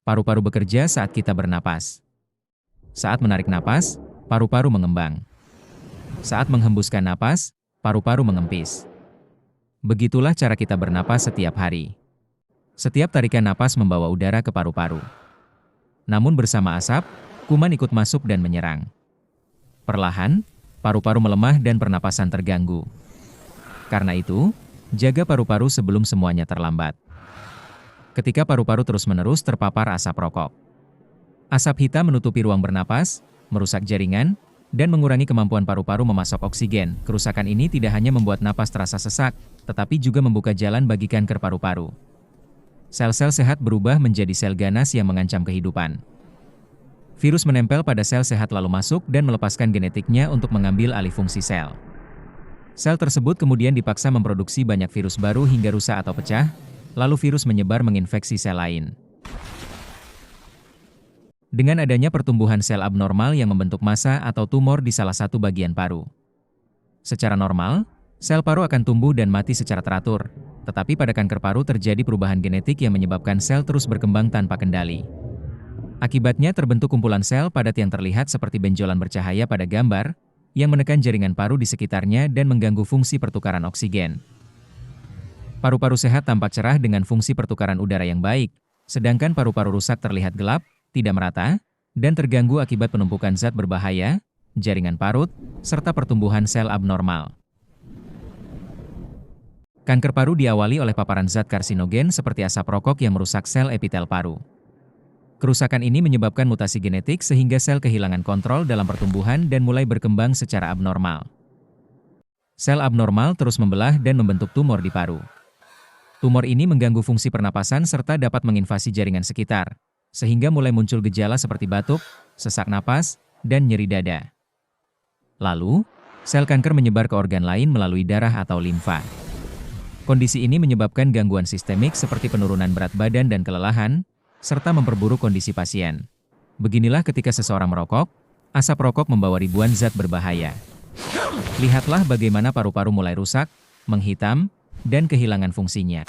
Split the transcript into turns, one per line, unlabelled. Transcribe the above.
Paru-paru bekerja saat kita bernapas. Saat menarik napas, paru-paru mengembang. Saat menghembuskan napas, paru-paru mengempis. Begitulah cara kita bernapas setiap hari. Setiap tarikan napas membawa udara ke paru-paru. Namun bersama asap, kuman ikut masuk dan menyerang. Perlahan, paru-paru melemah dan pernapasan terganggu. Karena itu, jaga paru-paru sebelum semuanya terlambat. Ketika paru-paru terus-menerus terpapar asap rokok. Asap hitam menutupi ruang bernapas, merusak jaringan, dan mengurangi kemampuan paru-paru memasok oksigen. Kerusakan ini tidak hanya membuat napas terasa sesak, tetapi juga membuka jalan bagi kanker paru-paru. Sel-sel sehat berubah menjadi sel ganas yang mengancam kehidupan. Virus menempel pada sel sehat lalu masuk dan melepaskan genetiknya untuk mengambil alih fungsi sel. Sel tersebut kemudian dipaksa memproduksi banyak virus baru hingga rusak atau pecah, lalu virus menyebar menginfeksi sel lain. Dengan adanya pertumbuhan sel abnormal yang membentuk massa atau tumor di salah satu bagian paru. Secara normal, sel paru akan tumbuh dan mati secara teratur, tetapi pada kanker paru terjadi perubahan genetik yang menyebabkan sel terus berkembang tanpa kendali. Akibatnya terbentuk kumpulan sel padat yang terlihat seperti benjolan bercahaya pada gambar, yang menekan jaringan paru di sekitarnya dan mengganggu fungsi pertukaran oksigen. Paru-paru sehat tampak cerah dengan fungsi pertukaran udara yang baik, sedangkan paru-paru rusak terlihat gelap, tidak merata, dan terganggu akibat penumpukan zat berbahaya, jaringan parut, serta pertumbuhan sel abnormal. Kanker paru diawali oleh paparan zat karsinogen seperti asap rokok yang merusak sel epitel paru. Kerusakan ini menyebabkan mutasi genetik sehingga sel kehilangan kontrol dalam pertumbuhan dan mulai berkembang secara abnormal. Sel abnormal terus membelah dan membentuk tumor di paru. Tumor ini mengganggu fungsi pernapasan serta dapat menginvasi jaringan sekitar, sehingga mulai muncul gejala seperti batuk, sesak napas, dan nyeri dada. Lalu, sel kanker menyebar ke organ lain melalui darah atau limfa. Kondisi ini menyebabkan gangguan sistemik seperti penurunan berat badan dan kelelahan, serta memperburuk kondisi pasien. Beginilah ketika seseorang merokok, asap rokok membawa ribuan zat berbahaya. Lihatlah bagaimana paru-paru mulai rusak, menghitam, dan kehilangan fungsinya.